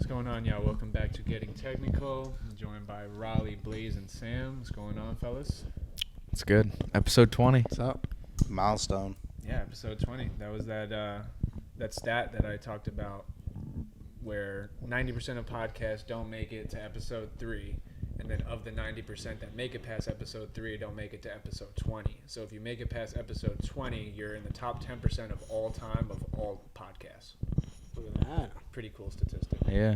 going on, y'all? Welcome back to Getting Technical. I'm joined by Raleigh, Blaze, and Sam. What's going on, fellas? It's good. Episode 20. What's up? Milestone. Yeah, episode 20. That was that stat that I talked about where 90% of podcasts don't make it to episode 3. And then of the 90% that make it past episode 3, don't make it to episode 20. So if you make it past episode 20, you're in the top 10% of all time of all podcasts. Look at that. Pretty cool statistic. Yeah.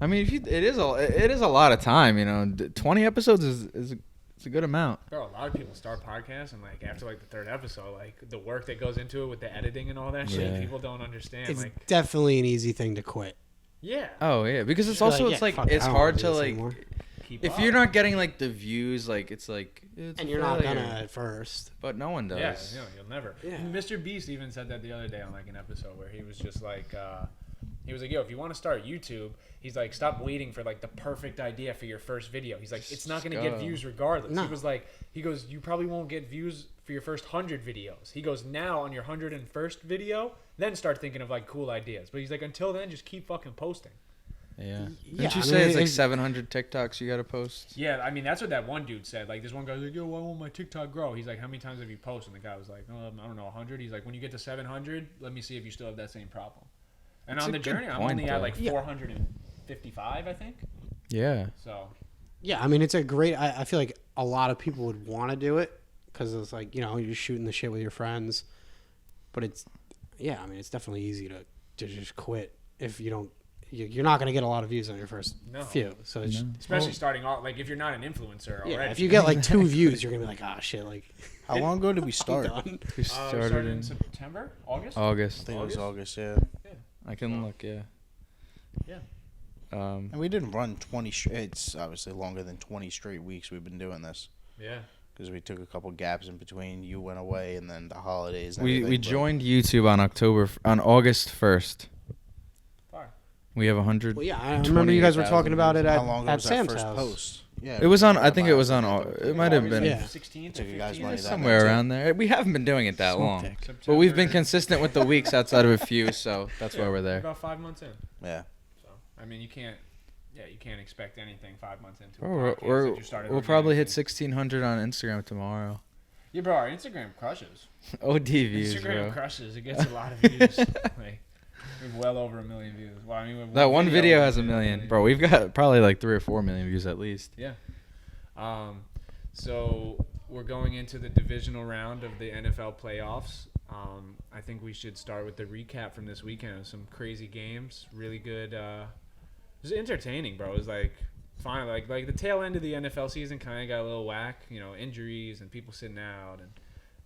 I mean, it is a lot of time, you know. 20 episodes is a good amount. Bro, a lot of people start podcasts and like after like the third episode, like the work that goes into it with the editing and all that shit, people don't understand. It's like definitely an easy thing to quit. yeah. Oh, yeah, because it's You're also like, it's yeah, like fuck it, it's I don't hard wanna do to this like anymore. Keep if up. you're not getting like the views, like it's like it's And a you're not failure. gonna at first. But no one does. Yeah, you'll never. Yeah. Mr. Beast even said that the other day on like an episode where he was just like he was like, yo, if you want to start YouTube, he's like, stop waiting for like the perfect idea for your first video. He's like, it's not going to get views regardless. No. He goes, you probably won't get views for your first 100 videos. He goes, now on your 101st video, then start thinking of like cool ideas. But he's like, until then, just keep fucking posting. Yeah. Yeah, Didn't you I say mean, it's like it's- 700 TikToks you got to post? Yeah, I mean, that's what that one dude said. Like, this one guy's like, yo, why won't my TikTok grow? He's like, how many times have you posted? And the guy was like, I don't know, 100. He's like, when you get to 700, let me see if you still have that same problem. And That's on a the good journey, I'm point, only at though. like Yeah. 455, I think. Yeah. So, Yeah, I mean, it's a great. I feel like a lot of people would want to do it because it's like, you know, you're shooting the shit with your friends. But it's, yeah, I mean, it's definitely easy to just quit if you don't. You're not going to get a lot of views on your first few. So it's especially starting off, like if you're not an influencer already. yeah, if you get like 2 views, you're gonna be like, ah, shit, like. How long ago did we I'm start? done. We started started in in September, August. I August. think it was August, yeah. I can look, yeah. Yeah. And we didn't run 20 straight. It's obviously longer than 20 straight weeks we've been doing this. Yeah. Because we took a couple gaps in between. You went away and then the holidays. And We everything, but joined YouTube on August 1st. Fire. We have 100. Well, yeah, I remember you guys were talking about it How long ago at was our Sam's first house. post? Yeah, It was on. we I think it was on. about It might have been. Yeah. 16th Took or you guys 15th? money that Somewhere night, too. around there. We haven't been doing it that long, September. but we've been consistent with the weeks outside of a few, so that's why we're there. About 5 months in. Yeah. So, I mean, you can't expect anything 5 months into a Bro, podcast if you started we'll organically. probably hit 1,600 on Instagram tomorrow. Yeah, bro, our Instagram crushes. OD views, Instagram bro. crushes. It gets a lot of views. Like, we have well over 1 million views. Well, I mean, with That one video has a we have million, bro. We've got probably like 3 or 4 million views at least. Yeah. So we're going into the divisional round of the NFL playoffs. I think we should start with the recap from this weekend. Some crazy games, really good. It was entertaining, bro. It was like finally like the tail end of the NFL season kind of got a little whack. You know, injuries and people sitting out, and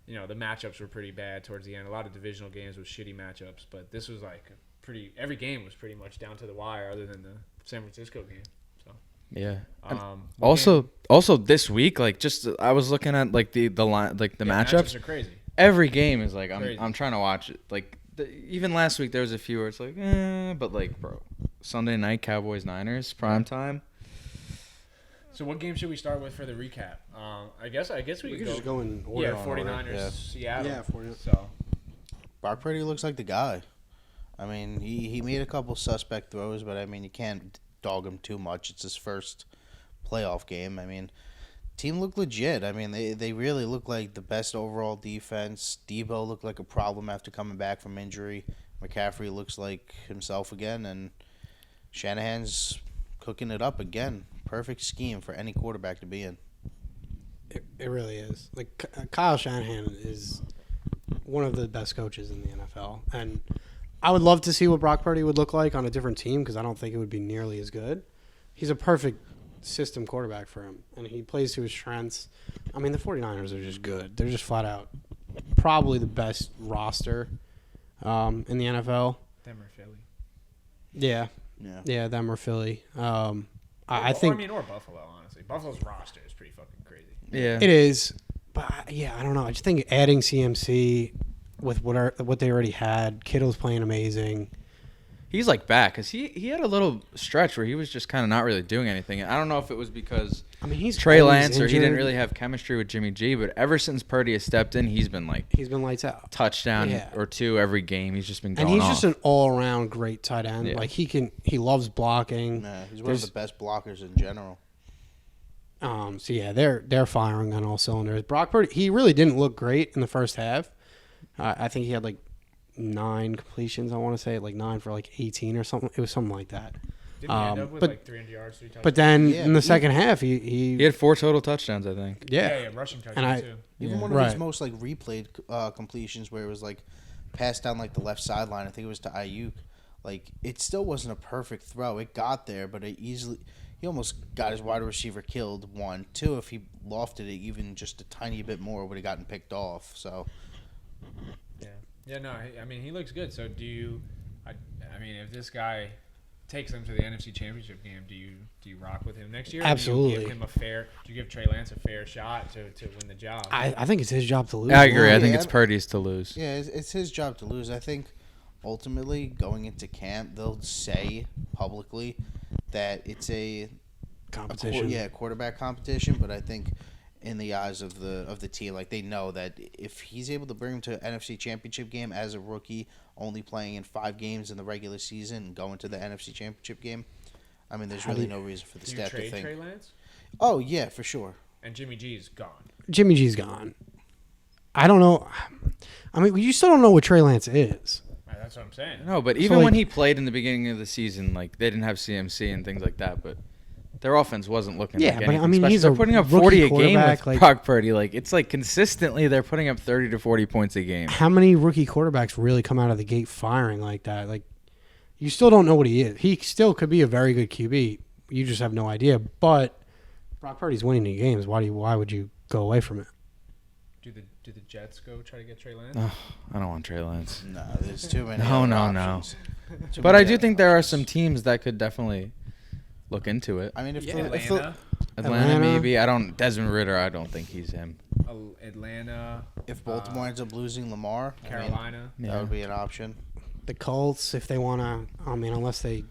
you know the matchups were pretty bad towards the end. A lot of divisional games with shitty matchups, but this was like every game was pretty much down to the wire, other than the San Francisco game. So Yeah. what game- Also this week, like just I was looking at like the line, like the yeah, matchups. are crazy. Every game is like Crazy. I'm trying to watch it. Like even last week there was a few where it's like, but like bro, Sunday night Cowboys Niners prime time. So what game should we start with for the recap? I guess we We could could just go in order. Yeah, in order, 49ers, yeah. Seattle. Yeah, 49ers. So Brock Purdy looks like the guy. I mean, he made a couple suspect throws, but I mean, you can't dog him too much. It's his first playoff game. I mean, team looked legit. I mean, they really look like the best overall defense. Debo looked like a problem after coming back from injury. McCaffrey looks like himself again, and Shanahan's cooking it up again. Perfect scheme for any quarterback to be in. It really is. Like Kyle Shanahan is one of the best coaches in the NFL, and I would love to see what Brock Purdy would look like on a different team because I don't think it would be nearly as good. He's a perfect system quarterback for him, and he plays to his strengths. I mean, the 49ers are just good. They're just flat out probably the best roster in the NFL. them or Philly. Yeah, Yeah. yeah, them or Philly. I think or Buffalo, honestly. Buffalo's roster is pretty fucking crazy. Yeah. it is, but yeah, I don't know. I just think adding CMC with what they already had, Kittle's playing amazing. he's like back because he had a little stretch where he was just kind of not really doing anything. I don't know if it was because he's Trey always Lance or he didn't injured. really have chemistry with Jimmy G, but ever since Purdy has stepped in, he's been like He's been lights out. touchdown Yeah. or two every game. He's just been And going he's off. just an all-around great tight end. Yeah. Like he loves blocking. Yeah, he's one of the best blockers in general. So yeah, they're firing on all cylinders. Brock Purdy, he really didn't look great in the first half. I think he had like 9 completions. I want to say like 9 for like 18 or something. It was something like that. Didn't he end up with but- like 300 yards, 3 touchdowns? But then Yeah, in the he- second half, he He had 4 total touchdowns, I think. yeah, rushing touchdowns too. Even Yeah. one of his Right. most like replayed completions where it was like passed down like the left sideline. I think it was to Ayuk. Like it still wasn't a perfect throw. It got there, but he almost got his wide receiver killed. 1, 2. If he lofted it even just a tiny bit more, would have gotten picked off. So Yeah, no, I mean, he looks good. So do you, I mean, if this guy takes them to the NFC Championship game, do you rock with him next year? Absolutely. Do you give him do you give Trey Lance a fair shot to win the job? I think it's his job to lose. I agree. I think Yeah. it's Purdy's to lose. yeah, it's his job to lose. I think ultimately going into camp, they'll say publicly that it's a Competition. quarterback competition. But I think in the eyes of the team, like they know that if he's able to bring him to an NFC Championship game as a rookie, only playing in 5 games in the regular season and going to the NFC Championship game, I mean, there's really no reason for the do you staff to trade think. Trey Lance? Oh yeah, for sure. And Jimmy G's gone. Jimmy G's gone. I don't know. I mean, you still don't know what Trey Lance is. That's what I'm saying. No, but even like- when he played in the beginning of the season, like they didn't have CMC and things like that, but their offense wasn't looking Yeah, like but, anything I mean, special. he's They're a putting up rookie 40 a game quarterback, with like- Brock Purdy. Like it's like consistently they're putting up 30 to 40 points a game. How many rookie quarterbacks really come out of the gate firing like that? Like, you still don't know what he is. He still could be a very good QB. You just have no idea. But Brock Purdy's winning the games. Why would you go away from it? Do the Jets go try to get Trey Lance? Oh, I don't want Trey Lance. No, there's too many. No, other no, no. options. Too But many I do other think there are options. some teams that could definitely look into it. I mean, if Yeah, the Atlanta, Atlanta, maybe. I don't. Desmond Ritter, I don't think he's him. Atlanta, if Baltimore ends up losing Lamar, I mean, Carolina. that would be an option. The Colts, if they want to, I mean, unless they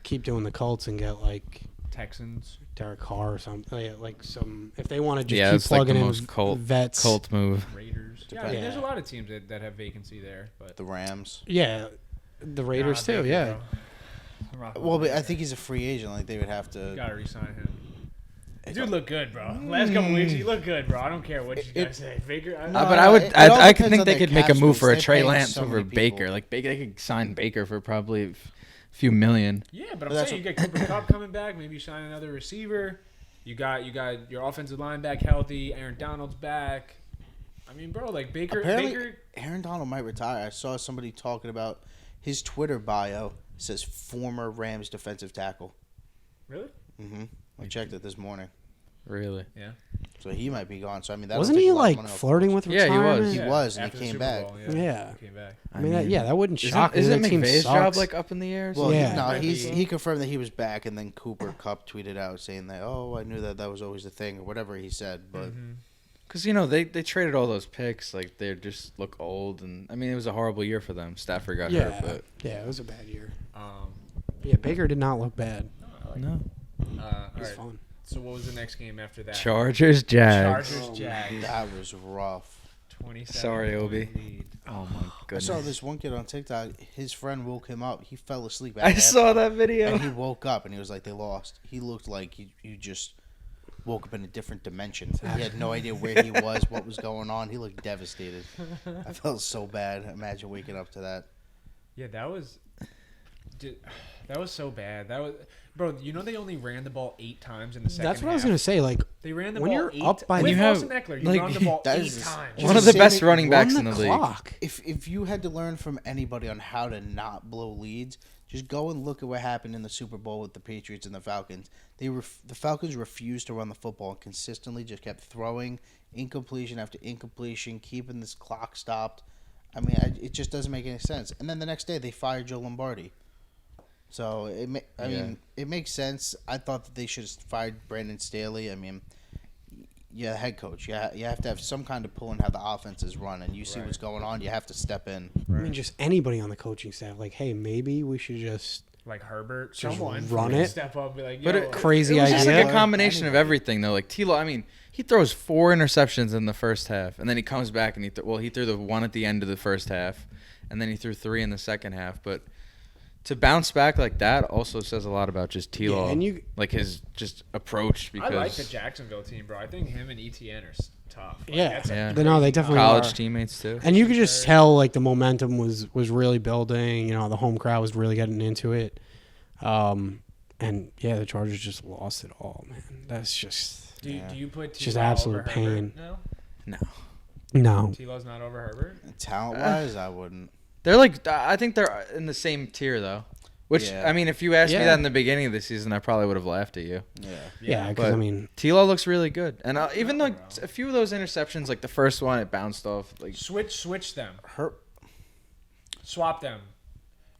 keep doing the Colts and get like Texans. Derek Carr or something, like some, if they want to just Yeah, keep it's like plugging the in most vets. Cult move. Raiders. Yeah, I mean, Yeah. there's a lot of teams that have vacancy there, but The Rams. Yeah, the Raiders Nah, too. Baker, Yeah, bro. I'm rocking Well, with but I Baker. think he's a free agent. Like they would have You to. gotta re-sign him. Dude, look good, bro. Last couple weeks, he looked good, bro. I don't care what you guys say. Baker. No, But I would. it all I depends think on they their could make a cap move space. for a They're Trey paying Lance so over many people. Baker. Like Baker, they could sign Baker for probably a few million. Yeah, but I'm But that's saying you get Cooper Cup coming back. Maybe you sign another receiver. You got your offensive line back healthy. Aaron Donald's back. I mean, bro, like Baker. Apparently, Aaron Donald might retire. I saw somebody talking about his Twitter bio says former Rams defensive tackle. Really? Mm-hmm. I checked it this morning. Really? Yeah. So he might be gone. So I mean, that wasn't he like flirting with Yeah, he was. retirement? He was, and after he the came Super back. Bowl, Yeah. He came back. I mean, that would not shock me. Isn't The team McVay's sucks. job like up in the air? Well, Yeah. no, Might be. he confirmed that he was back, and then Cooper Cup tweeted out saying that, "Oh, I knew that was always the thing," or whatever he said. But Because they traded all those picks. Like they just look old, and I mean it was a horrible year for them. Stafford got Yeah, hurt, but yeah, it was a bad year. Um, Yeah, Baker did not look bad. no. all It was right. fun. So what was the next game after that? Chargers, Jags. Chargers, Jags. that was rough. 27. Sorry, Obi. lead. Oh my I goodness. saw this one kid on TikTok. His friend woke him up. He fell asleep. At I halftime, saw that video. and he woke up, and he was like, "They lost." He looked like he just woke up in a different dimension. He had no idea where he was, what was going on. He looked devastated. I felt so bad. Imagine waking up to that. Yeah, that was so bad. That was, bro. You know they only ran the ball 8 times in the second. That's what I was half? gonna say. Like, They ran the when ball you're 8 up by with you have, Austin Eckler, you like, run the ball that 8 is times. One of the Just best saving- running backs run in the the league. clock. If you had to learn from anybody on how to not blow leads, just go and look at what happened in the Super Bowl with the Patriots and the Falcons. The Falcons refused to run the football and consistently just kept throwing incompletion after incompletion, keeping this clock stopped. I mean, it just doesn't make any sense. And then the next day, they fired Joe Lombardi. So it makes sense. I thought that they should have fired Brandon Staley. I mean, you're the head coach. You have to have some kind of pull in how the offense is run, and you see what's going on. You have to step in. I mean, just anybody on the coaching staff. Like, hey, maybe we should just Like Herbert, Just someone run can it. step up and be like, But yo, it- crazy It was just like idea. a combination of everything, though. Like T-Law, I mean, he throws 4 interceptions in the first half, and then he comes back and he threw the one at the end of the first half, and then he threw 3 in the second half. But to bounce back like that also says a lot about just T-Law, Yeah, and you- like his just approach. I Because like the Jacksonville team, bro. I think him and ETN are tough. Like, Yeah. that's a Yeah. But no, they crazy definitely combo. college are. teammates too. And you could just tell like the momentum was really building. You know, the home crowd was really getting into it. And yeah, the Chargers just lost it all, man. That's just Do you put T-Law just absolute over pain. Herbert? No, no. T-Law's not over Herbert. Talent-wise, I wouldn't. They're like, I think they're in the same tier though. Which Yeah. I mean, if you asked me Yeah. that in the beginning of the season, I probably would have laughed at you. Yeah. Yeah, because but- I mean, T-Law looks really good, and even like a few of those interceptions, like the first one, it bounced off. Like Switch them. Her, Swap them.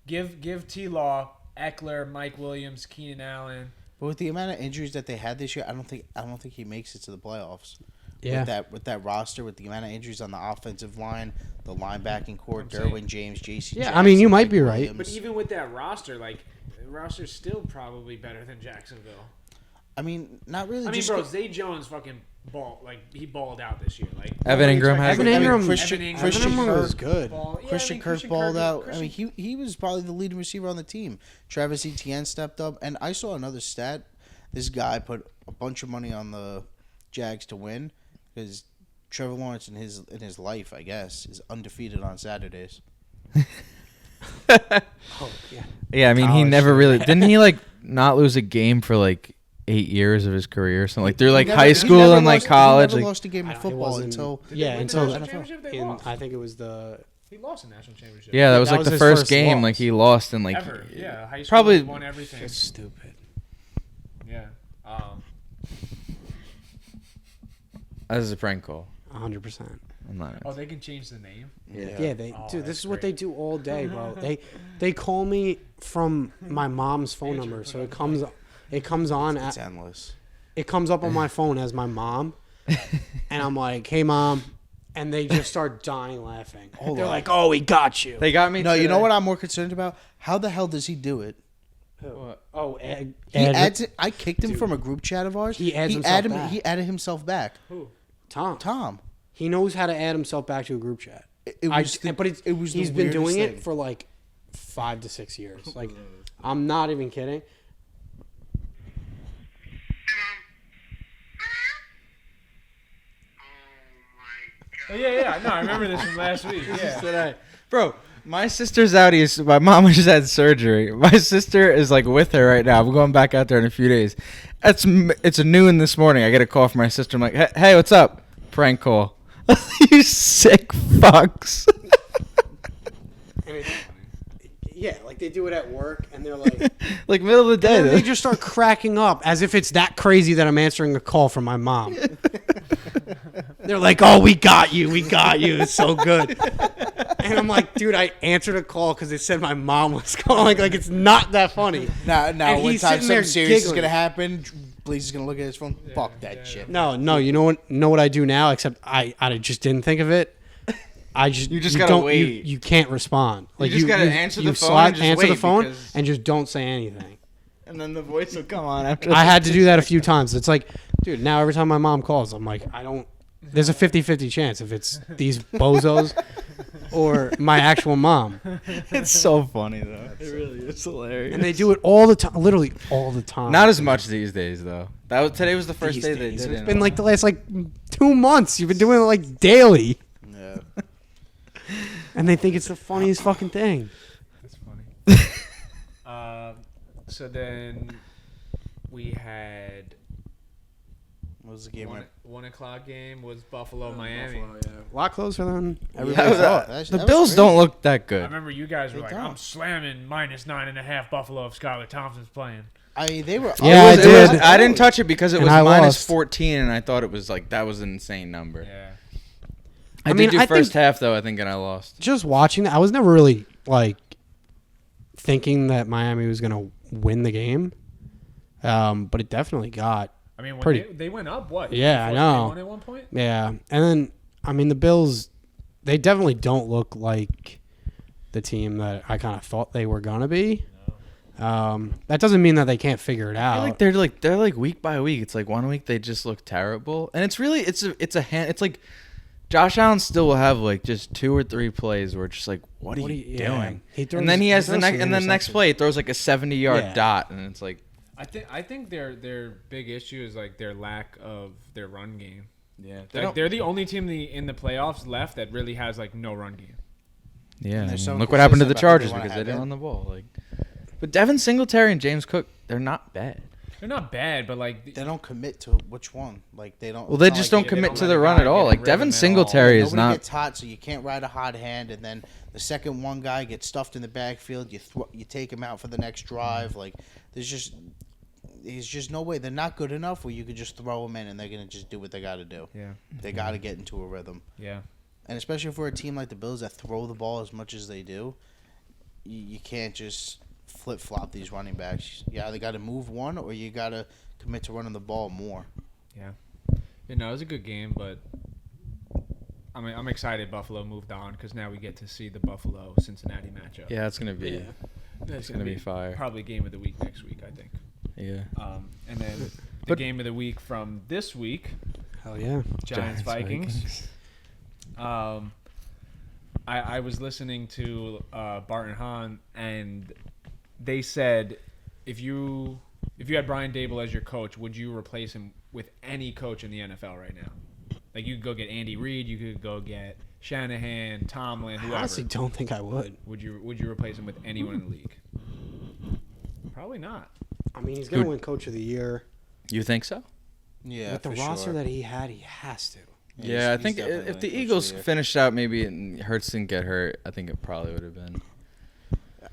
Give T-Law, Eckler, Mike Williams, Keenan Allen. but with the amount of injuries that they had this year, I don't think he makes it to the playoffs. yeah. With that roster, with the amount of injuries on the offensive line, the linebacking core, I'm saying- Derwin James, J.C. Yeah, Jackson, I mean, you might Mike be right. Williams. But even with that roster, like the roster's still probably better than Jacksonville. I mean, not really. I mean, just bro, Zay Jones fucking he balled out this year. Like Evan Ingram has Evan a- Ingram, Christian Evan Ingram was good. Christian Kirk balled out. I mean, he was probably the leading receiver on the team. Travis Etienne stepped up, and I saw another stat. This guy put a bunch of money on the Jags to win because Trevor Lawrence in his life, I guess, is undefeated on Saturdays. Oh, yeah. Yeah, I mean, he College. never really didn't he like not lose a game for like 8 years of his career or something like through like He never- high he school never and like lost- college. He never Like, lost a game I of don't- it football wasn't- until Did they Yeah, win the until national championship? They lost. I think it was the He lost a national championship. yeah, that was that like was the his first first game. loss. Like he lost in like Ever. Yeah, high school probably- won everything. just stupid. Yeah. that was a prank call. 100%. I'm not. Oh, they can change the name. Yeah, they Oh, dude. that's This is what great. they do all day, bro. They call me from my mom's phone number, so it comes on it's at, endless. it comes up on my phone as my mom, and I'm like, "Hey, mom," and they just start dying laughing. They're like, "Oh, we got you." They got me. No, you know today. what I'm more concerned about? How the hell does he do it? Oh, Ed, He adds it. I kicked him from a group chat of ours. He adds himself added, back. He added himself back. Who? Tom. Tom. He knows how to add himself back to a group chat. It was But it was he's the been doing weirdest it thing. for like 5 to 6 years. Like, I'm not even kidding. Oh, yeah. No, I remember this from last week. Yeah. Today. Bro, my sister's out. My mom just had surgery. My sister is like with her right now. We're going back out there in a few days. It's noon this morning. I get a call from my sister. I'm like, hey, what's up? Prank call. You sick fucks. Yeah, like they do it at work, and they're like, Like middle of the day. and then though. they just start cracking up as if it's that crazy that I'm answering a call from my mom. They're like, "Oh, we got you. It's so good." And I'm like, "Dude, I answered a call because it said my mom was calling. Like, it's not that funny." Now, And one he's time sitting there something serious is giggling. gonna happen, Blaze is gonna look at his phone. Fuck that shit. No, you know what I do now? Except I just didn't think of it. You just gotta don't, wait. You can't respond. Like just gotta answer the phone and just answer the wait phone, because- and just don't say anything. And then the voice will come on after. I had to do that a few times. It's like, dude, now every time my mom calls, I'm like, there's a 50-50 chance if it's these bozos or my actual mom. It's so funny though. It really is hilarious. And they do it all the time, literally all the time. Not as much these days though. Today was the first these day days. they did It's it. been like the last 2 months. You've been doing it like daily. Yeah. And they think it's the funniest fucking thing. That's funny. So then we had What was the game? 1:00 game was Buffalo Miami. A lot closer than Yeah, everybody thought. the Bills don't look that I good. remember you guys were They like, don't. "I'm slamming -9.5 Buffalo if Skylar Thompson's playing." They were. Yeah, I did. I didn't touch it because it And was I minus lost. 14, and I thought it was like that was an insane number. Yeah. I I mean, did do I first think- half though, I think, and I lost. Just watching that, I was never really thinking that Miami was gonna win the game, but it definitely got I mean, when Pretty- they went up, what? Yeah, I know. 24-21 at one point? Yeah, and then I mean the Bills, they definitely don't look like the team that I kind of thought they were gonna be. That doesn't mean that they can't figure it I out. feel like they're like week by week. It's like one week they just look terrible, and it's like Josh Allen still will have like just 2 or 3 plays where it's just like, what are you doing? Yeah. And then he has the throws next, some and then next interceptions. play he throws like a 70-yard Yeah. dot, and it's like, I think their big issue is like their lack of their run game. yeah, Like, they're the only team in the playoffs left that really has like no run game. yeah. they're so Look what happened to the inconsistent about who they Chargers wanna because they have didn't in. run the ball. Like, but Devin Singletary and James Cook, they're not bad. They're not bad, but like They don't commit to which one. Like they don't. Well, it's they not just like don't they commit don't to let the a run guy at all. get Like rhythm Devin at all. Singletary is Nobody not. gets hot, so you can't ride a hot hand, and then the second one guy gets stuffed in the backfield. You take him out for the next drive. Like there's just no way. They're not good enough where you could just throw them in and they're gonna just do what they got to do. yeah, They got to get into a rhythm. yeah. And especially for a team like the Bills that throw the ball as much as they do, you can't just flip flop these running backs. You either got to move one or you got to commit to running the ball more. You know, it was a good game, but I mean, I'm excited Buffalo moved on because now we get to see the Buffalo Cincinnati matchup. Yeah, it's gonna be. Yeah. It's gonna be fire. Probably game of the week next week, I think. Yeah. And then the But- game of the week from this week, Hell yeah. Giants Vikings. I was listening to Bart and Hahn, and they said if you had Brian Dable as your coach, would you replace him with any coach in the NFL right now? Like you could go get Andy Reid, you could go get Shanahan, Tomlin, I whoever. honestly don't think I would. Would you replace him with anyone in the league? Probably not. I mean, he's going to Who- win Coach of the Year. You think so? Yeah, With the for roster sure. that he had, he has to. Yeah, I he's think definitely if the Coach of Eagles Year. finished out maybe and Hurts didn't get hurt, I think it probably would have been.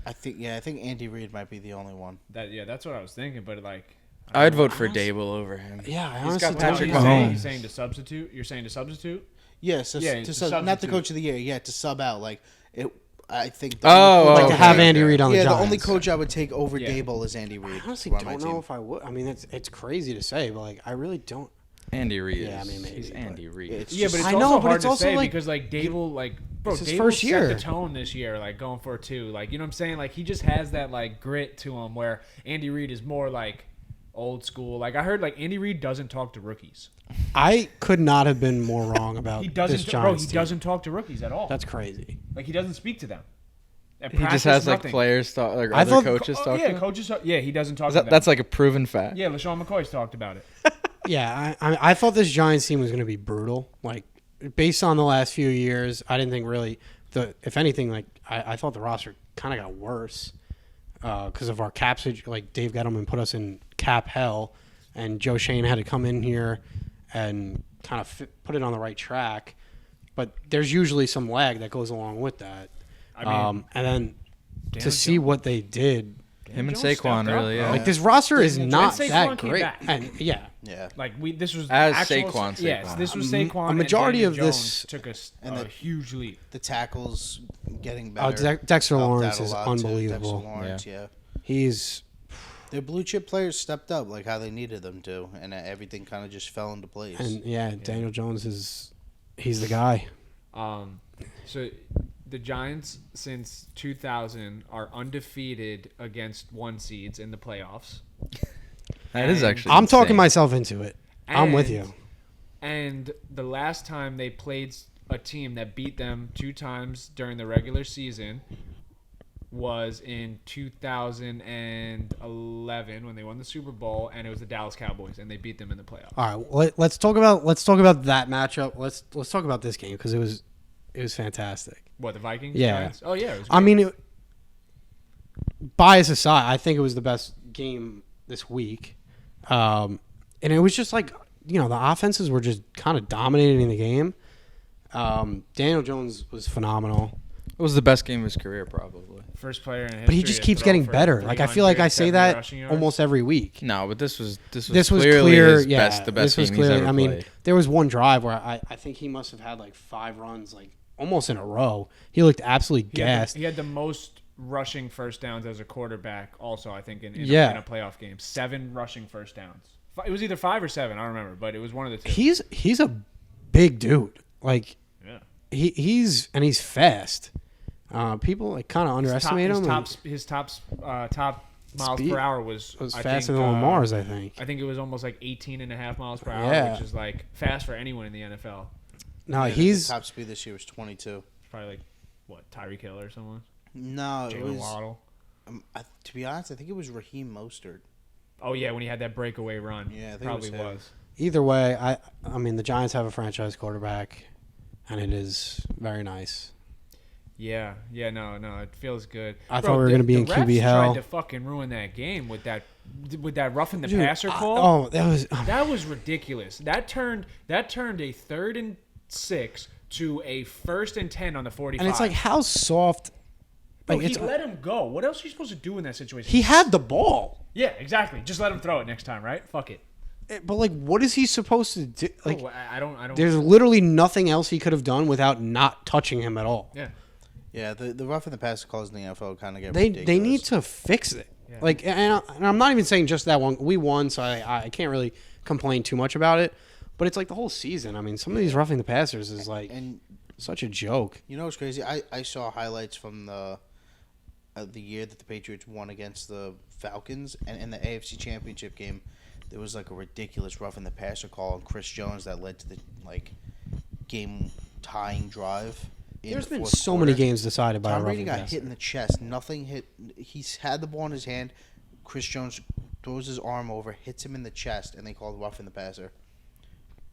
I think Andy Reid might be the only one. That's what I was thinking, but like I'd vote for honestly- Dable over him. Yeah, I He's honestly got don't Patrick think Mahomes. He's saying to substitute. You're saying to substitute. Yeah, so Yeah, to to sub, not the substitute. Coach of the Year. Yeah, to sub out. Like it. I think. The Oh, only Like coach to I have would- Andy Reid on the Yeah, the Giants. only coach I would take over Yeah. Dable is Andy Reid. I honestly on my don't know team. if I would. I mean, it's crazy to say, but like I really don't. Andy Reid. Yeah, I mean, maybe, he's but- Andy Reid. Yeah, it's Yeah, just- but it's I also know, but hard it's to also say like- because like Dable, like bro, It's his Dable first set year. the tone this year, like going for 2. Like you know what I'm saying? Like he just has that like grit to him where Andy Reid is more like old school. Like I heard like Andy Reid doesn't talk to rookies. I could not have been more wrong about He this doesn't, bro. Giants He team. doesn't talk to rookies at all. That's crazy. Like he doesn't speak to them. At He just practice, has like nothing. players talk, like I other thought- coaches talk. Yeah, to him? coaches. Yeah, he doesn't talk Is to that, them. that's like a proven fact. Yeah, LaShawn McCoy's talked about it. Yeah, I thought this Giants team was going to be brutal. Like based on the last few years, I didn't think really if anything, like I thought the roster kind of got worse because of our cap situation. Like Dave Gettleman put us in cap hell, and Joe Shane had to come in here and kind of put it on the right track. But there's usually some lag that goes along with that. I mean, And then to Daniel see Jones- what they did, Him and Jones stepped Saquon up, really, bro. yeah. like this roster is And not Saquon that came great. back. And yeah, Yeah. Like this was As actual, Saquon. Yes, this was Saquon. a majority and Daniel of Jones this- took And a the- huge leap. The tackles getting Oh, better. Dexter helped Lawrence out a is lot, too. unbelievable. Dexter Lawrence, yeah. he's Their blue chip players stepped up like how they needed them to, and everything kind of just fell into place. and Daniel Jones he's the guy. So the Giants since 2000 are undefeated against 1 seeds in the playoffs. That is And- actually. I'm talking insane. myself into it. I'm with And- you. And the last time they played a team that beat them 2 times during the regular season was in 2011 when they won the Super Bowl, and it was the Dallas Cowboys, and they beat them in the playoffs. All right, let's talk about that matchup. Let's talk about this game because it was fantastic. What, the Vikings? Yeah. Giants? Oh yeah. It was I great. mean, bias aside, I think it was the best game this week, and it was just like the offenses were just kind of dominating the game. Daniel Jones was phenomenal. It was the best game of his career, probably. First player in history. But he just to keeps throw getting for better. Like I feel like I say 370 that rushing yards. almost every week. No, but this was This was clearly clear. his Yeah, the best this was game he's clear. ever I mean, played. there was one drive where I think he must have had like 5 runs, like almost in a row. He looked absolutely gassed. He had the most rushing first downs as a quarterback. Also, I think in Yeah. a playoff game, 7 rushing first downs. It was either 5 or 7. I don't remember, but it was one of the two. He's a big dude. Like Yeah. he's fast. People like kind of underestimate him. His top miles Speed per hour was faster than Lamar's, I think. I think it was almost like 18.5 miles per hour, Yeah. which is like fast for anyone in the NFL. No, Yeah, he's the top speed this year was 22. It's probably like what, Tyreek Hill or someone? No, it Jalen was. Waddle. To be honest, I think it was Raheem Mostert. Oh yeah, when he had that breakaway run. Yeah, I think probably it was him. was. either way. I mean, the Giants have a franchise quarterback, and it is very nice. Yeah, no, it feels good. I thought we were gonna be in the QB refs hell. tried to fucking ruin that game with that roughing the Dude, passer call. that Was ridiculous. That turned a 3rd and 6 to a 1st and 10 on the 45. and it's like how soft. Bro, Like he it's let him go. What else are you supposed to do in that situation? he had the ball, Yeah, exactly. Just let him throw it next time, right? Fuck it. but like, what is he supposed to do? Like, Oh, I don't. there's literally nothing else he could have done without not touching him at all. Yeah. Yeah, the roughing the passer calls in the NFL kind of get They ridiculous. need to fix it. Yeah. Like, and I'm not even saying just that one. We won, so I can't really complain too much about it. But it's like the whole season. I mean, some of these roughing the passers is like And such a joke. you know what's crazy? I saw highlights from the year that the Patriots won against the Falcons, and in the AFC Championship game, there was like a ridiculous roughing the passer call on Chris Jones that led to the game tying drive. in There's the been fourth so quarter. many games decided by a Tom Brady roughing got passer. hit in the chest. Nothing hit. He's had the ball in his hand. Chris Jones throws his arm over, hits him in the chest, and they called roughing the passer.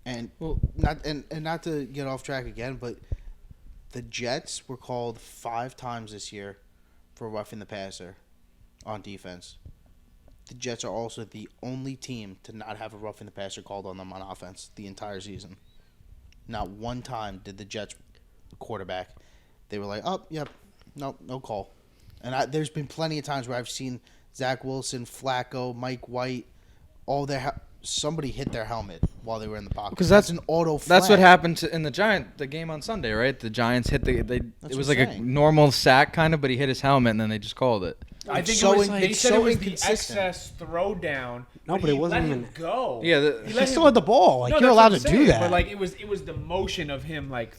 And not to get off track again, but the Jets were called 5 times this year for roughing the passer on defense. The Jets are also the only team to not have a roughing the passer called on them on offense the entire season. Not one time did the Jets quarterback, they were like, oh, yep, no call. And there's been plenty of times where I've seen Zach Wilson, Flacco, Mike White, somebody hit their helmet while they were in the pocket. Because that's an auto flag. That's what happened in the game on Sunday, right? The Giants hit it was like what I'm a saying. normal sack kind of, but he hit his helmet and then they just called it. I think so it was. in- They it's said so it was the inconsistent. excess throwdown. No, but it he wasn't let even- him go. Yeah, He still had the ball. Like, No, you're that's allowed what to I'm do saying, that. But like it was the motion of him like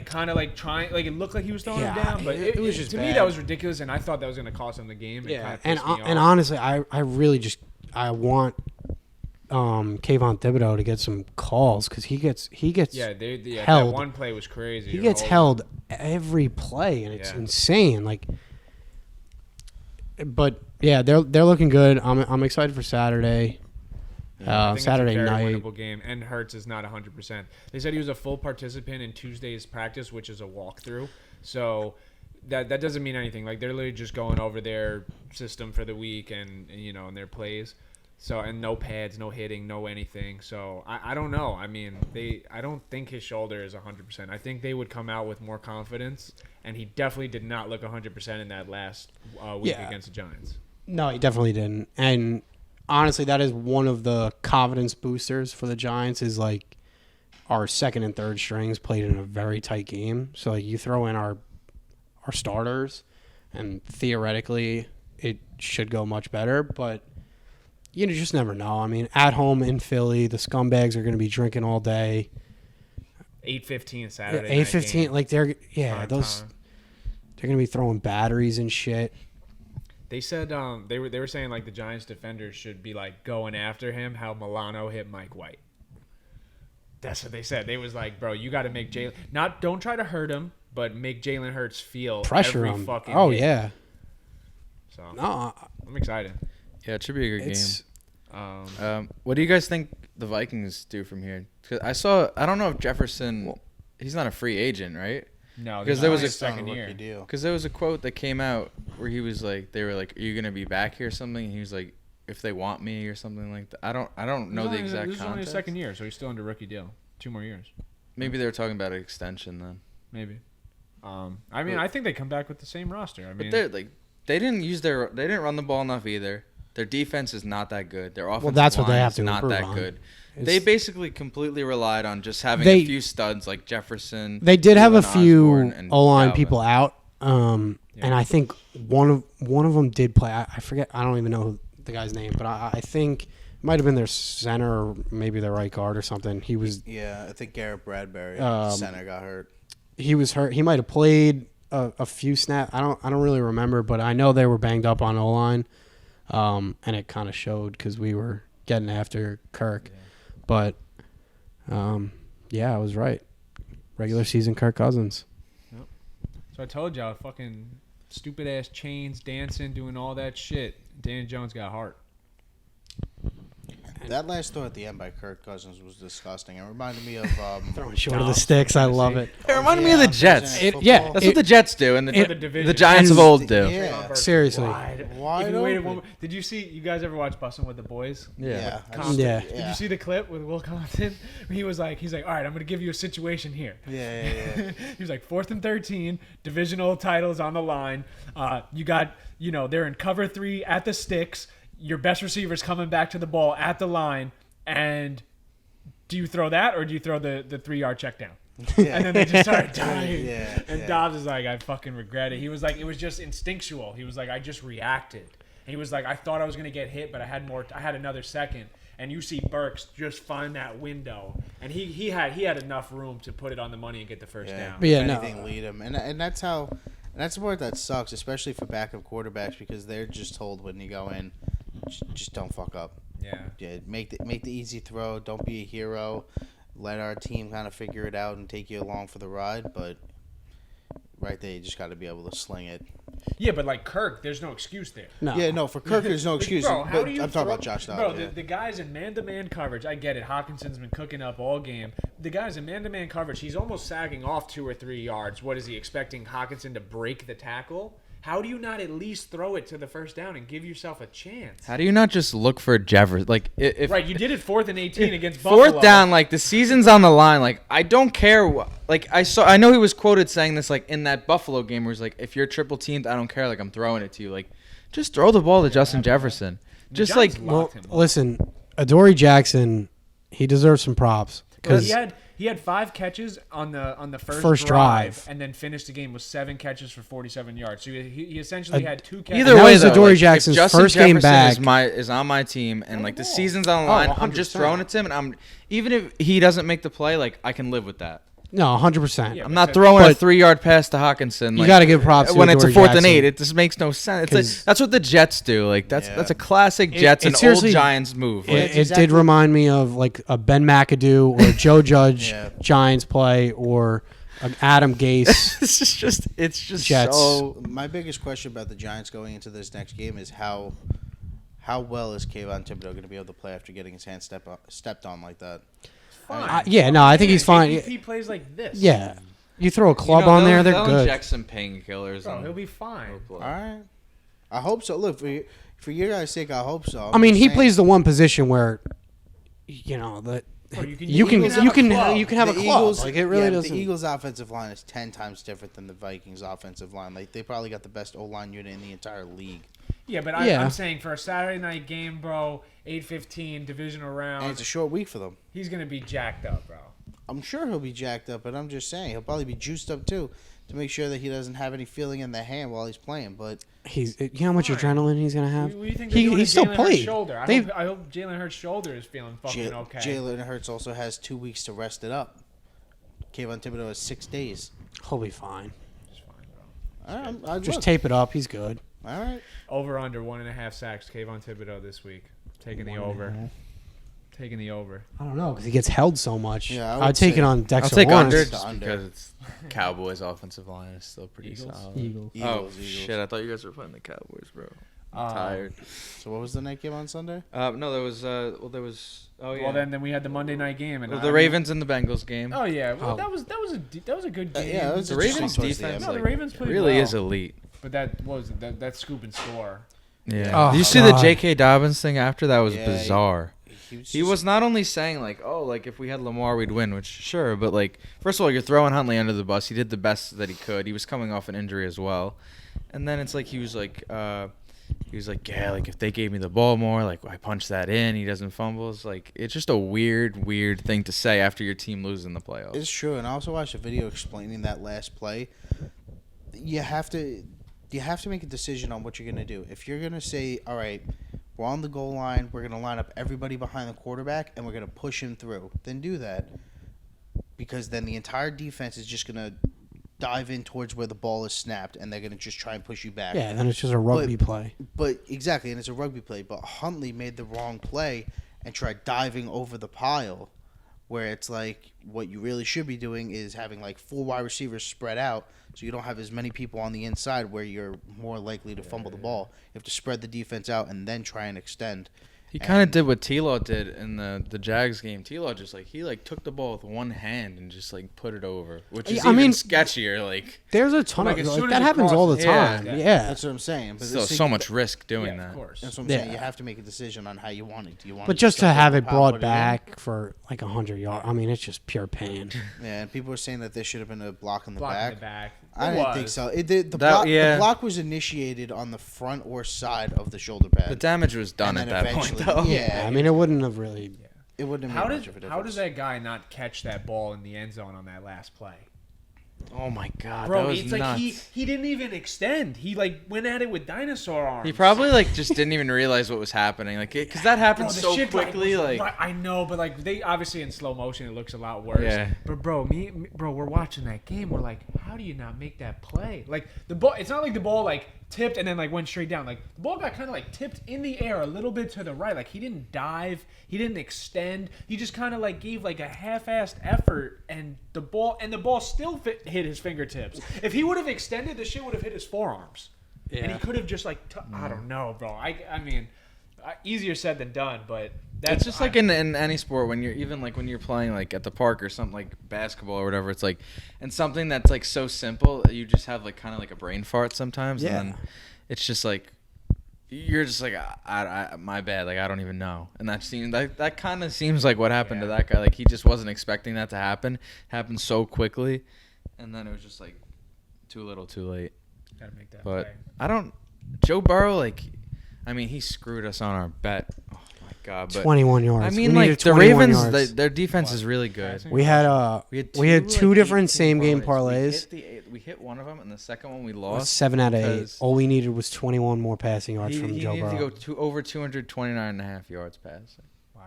kind of like trying, like it looked like he was throwing him Yeah, down, but it was just to me bad. that was ridiculous, and I thought that was going to cost him the game. It kinda and pissed me and off. honestly, I really just want Kayvon Thibodeau to get some calls because he gets that held. one play was crazy. He gets held every play, and it's Yeah. insane. Like, but yeah, they're looking good. I'm excited for Saturday. I think Saturday it's a very night. winnable game, and Hurts is not 100%. They said he was a full participant in Tuesday's practice, which is a walkthrough. So that doesn't mean anything. Like they're literally just going over their system for the week and and their plays. So and no pads, no hitting, no anything. So I don't know. I mean, I don't think his shoulder is 100%. I think they would come out with more confidence, and he definitely did not look 100% in that last week Yeah. against the Giants. No, he definitely didn't. And honestly, that is one of the confidence boosters for the Giants is like our second and third strings played in a very tight game. So like you throw in our starters and theoretically it should go much better, but you just never know. I mean, at home in Philly, the scumbags are going to be drinking all day. 8:15 Saturday. 8:15 like they're Prime those time. they're going to be throwing batteries and shit. They said they were saying like the Giants defenders should be like going after him how Milano hit Mike White. That's what they said. They was like, bro, you got to make Jalen don't try to hurt him, but make Jalen Hurts feel Pressure every him. fucking Oh hit. yeah. So No, I'm excited. Yeah, it should be a good it's game. What do you guys think the Vikings do from here? 'Cause I don't know if Jefferson, he's not a free agent, right? No, Because this there is was his a second Rookie year. deal. Because there was a quote that came out where he was like, they were like, "Are you gonna be back here?" or something. And he was like, "If they want me," or something like that. I don't know the exact This is only his context. second year, so he's still under rookie deal. 2 more years, Maybe they were talking about an extension then. maybe. I mean, I think they come back with the same roster. I mean, But they didn't run the ball enough either. Their defense is not that good. Their offensive that's what they line have is to not improve that on. good. It's- They basically completely relied on just having They- a few studs like Jefferson. They did have a Leland few Osborne, and O-line Dalvin. people out, Yeah. and I think one of them did play. I forget. I don't even know the guy's name, but I think it might have been their center or maybe their right guard or something. He was Yeah, I think Garrett Bradbury, center, got hurt. he was hurt. He might have played a few snaps. I don't really remember, but I know they were banged up on O-line, and it kind of showed because we were getting after Kirk. Yeah. But yeah, I was right. Regular season Kirk Cousins. So I told y'all, fucking stupid ass chains, dancing, doing all that shit. Daniel Jones got heart. That last throw at the end by Kirk Cousins was disgusting. It reminded me of Throwing short of the sticks. I love it. It reminded me of the Jets. Yeah, That's what the Jets do, and the the division. Giants of And- old do. Yeah. Seriously. Wide If you waited open. one, did you see? You guys ever watch Bussin' with the Boys? Yeah. I Compton. Yeah. Did you see the clip with Will Compton? He's like, all right, I'm gonna give you a situation here. Yeah. He was like 4th and 13, divisional titles on the line. You got, they're in cover 3 at the sticks. Your best receiver's coming back to the ball at the line, and do you throw that or do you throw the 3-yard check down? Yeah. And then they just started dying. Yeah, And yeah. Dobbs is like, I fucking regret it. He was like, it was just instinctual. He was like, I just reacted. And he was like, I thought I was gonna get hit, but I had another second. And you see Burks just find that window, and he had enough room to put it on the money and get the first down. But yeah, if no. anything, lead him, and that's how, and that's the part that sucks, especially for backup quarterbacks, because they're just told when you go in, just don't fuck up. Yeah. Make the easy throw. Don't be a hero. Let our team kind of figure it out and take you along for the ride. But right there, you just got to be able to sling it. Yeah, but like Kirk, there's no excuse there. No. Yeah, no, for Kirk, there's no excuse. Bro, how but do you I'm talking throw- about Josh Bro, Dobbs. Yeah. the guys in man-to-man coverage, I get it. Hawkinson's been cooking up all game. The guys in man-to-man coverage, he's almost sagging off 2 or 3 yards. What is he expecting Hawkinson to break the tackle? How do you not at least throw it to the first down and give yourself a chance? How do you not just look for Jefferson? Like, if Right, you did it 4th and 18 against Buffalo. 4th down, like the season's on the line. Like, I don't care. Like, I know he was quoted saying this, like in that Buffalo game, where he's like, "If you're triple teamed, I don't care. Like, I'm throwing it to you. Like, just throw the ball to Justin Jefferson. The Just Giants like, Well, locked him up. listen, Adoree Jackson, he deserves some props because He had 5 catches on the First drive. and then finished the game with 7 catches for 47 yards. So he essentially had 2 catches. either That way, was though, Adoree like, Jackson's if Justin first game Jefferson back. is on my team, and like the ball. season's on the line, I'm just 100%. throwing it to him, and even if he doesn't make the play, like I can live with that. No, 100%. Yeah, I'm but not the- throwing a but 3-yard pass to Hawkinson. You like, got to give props to when it's a Adoree 4th and Jackson. 8. It just makes no sense. It's 'Cause- like, that's what the Jets do. Like that's Yeah. a classic Jets it and old seriously- Giants move. Like, It, That's it exactly- did remind me of like a Ben McAdoo or a Joe Judge Yeah. Giants play or an Adam Gase. it's just Jets. so. My biggest question about the Giants going into this next game is how well is Kayvon Thibodeau going to be able to play after getting his hand stepped on like that? Fine. Yeah, no, I think he's fine. He plays like this. Yeah, you throw a club You know, on there, they'll they're inject good. some painkillers. Bro, and he'll be fine. All right, I hope so. Look, for your guys' sake, I hope so. I mean, just he saying. plays the one position where, you know, that Bro, you can have have a The club. Like it really yeah, doesn't. The Eagles' offensive line is 10 times different than the Vikings' offensive line. Like they probably got the best O-line unit in the entire league. Yeah, but Yeah. I'm saying for a Saturday night game, bro, 8:15 divisional And round, it's a short week for them. he's gonna be jacked up, bro. I'm sure he'll be jacked up, but I'm just saying he'll probably be juiced up too to make sure that he doesn't have any feeling in the hand while he's playing. But He's, you know how much Fine. adrenaline he's gonna have. What do you think they're doing He to still Jalen Hurts' played. shoulder? I They've- hope Jalen Hurts' shoulder is feeling fucking okay. Jalen Hurts also has 2 weeks to rest it up. Kayvon Thibodeau has 6 days. He'll be fine. It's fine, bro. All right, I'd Just look. tape it up. He's good. All right. Over under 1.5 sacks. Kayvon Thibodeau this week. Taking the over. Taking the over. I don't know because he gets held so much. Yeah, I would I'd take say- it on I'll Dexter take Lawrence. under The just under. because it's Cowboys' offensive line is still pretty Eagles? solid. Eagles. Oh Eagles. shit! I thought you guys were playing the Cowboys, bro. I'm tired. So what was the night game on Sunday? No, there was. Oh yeah. Well, then we had the Monday night game and the Ravens and the Bengals game. Oh yeah, well, Oh. that was a good game. Yeah, it was The interesting Ravens towards the defense, end. No, the like, Ravens played really well. is elite. But that was that scoop and score. Yeah. Oh, Did you see the God. J.K. Dobbins thing after? That was Yeah, bizarre. He just- was not only saying like, oh, like if we had Lamar, we'd win, which sure, but like first of all, you're throwing Huntley under the bus. He did the best that he could. He was coming off an injury as well, and then it's like he was like, yeah, like if they gave me the ball more, like I punch that in, he doesn't fumble. It's like it's just a weird thing to say after your team loses in the playoffs. It's true, and I also watched a video explaining that last play. You have to make a decision on what you're gonna do. If you're gonna say, all right, We're on the goal line. We're going to line up everybody behind the quarterback, and we're going to push him through. Then do that, because then the entire defense is just going to dive in towards where the ball is snapped, and they're going to just try and push you back. Yeah, then it's just a rugby play. But exactly, and it's a rugby play. But Huntley made the wrong play and tried diving over the pile, where it's like what you really should be doing is having like 4 wide receivers spread out, so you don't have as many people on the inside where you're more likely to fumble the ball. You have to spread the defense out and then try and extend. He kind of did what T-Law did in the Jags game. T-Law just he took the ball with one hand and just put it over, which is sketchier. There's a ton Like, of as soon as that it happens all the crosses- time. yeah. Yeah. That's what I'm saying. But still so much risk doing that. Of course. That's what I'm Yeah. saying. You have to make a decision on how you want it. Do you want But it just to stuff have over it the pile, brought put it in? back for like 100 yards, I mean, it's just pure pain. Yeah, and people were saying that there should have been a block in the Block back. in the back. I It didn't think was. so. The block was initiated on the front or side of the shoulder pad. The damage was done And at then that point, eventually- though. Yeah. I mean, it wouldn't have really. It wouldn't have made much of a difference. How does that guy not catch that ball in the end zone on that last play? Oh my god, Bro, that was it's nuts. like he didn't even extend. He went at it with dinosaur arms. He probably just didn't even realize what was happening, because that happened Bro, the so shit, quickly. was right- I know, but they obviously in slow motion it looks a lot worse. Yeah. But bro, we're watching that game. We're like, how do you not make that play? Like the ball, it's not like the ball tipped and then went straight down. Like the ball got kind of tipped in the air a little bit to the right. Like he didn't dive, he didn't extend. He just kind of gave a half-assed effort, and the ball still hit his fingertips. If he would have extended, the shit would have hit his forearms. Yeah. And he could have just I don't know, bro. I mean, easier said than done, but that's It's just in any sport when you're when you're playing at the park or something like basketball or whatever. It's and something that's so simple, you just have kind of a brain fart sometimes, Yeah. and then it's just you're just I my bad, I don't even know. And that kind of seems like what happened to that guy. He just wasn't expecting that to happen. It happened so quickly, and then it was just too little, too late. Gotta make that But play. I don't. Joe Burrow, he screwed us on our bet. Oh my god! But 21 yards. I We mean, needed the 21 Ravens, yards. their defense is really good. Passing? We had we had two different 18 same game parlays. We hit one of them, and the second one we It was lost. 7 out of 8. because All we needed was 21 more passing yards He from needed Joe to Burrow. go over 229.5 yards passing. Wow.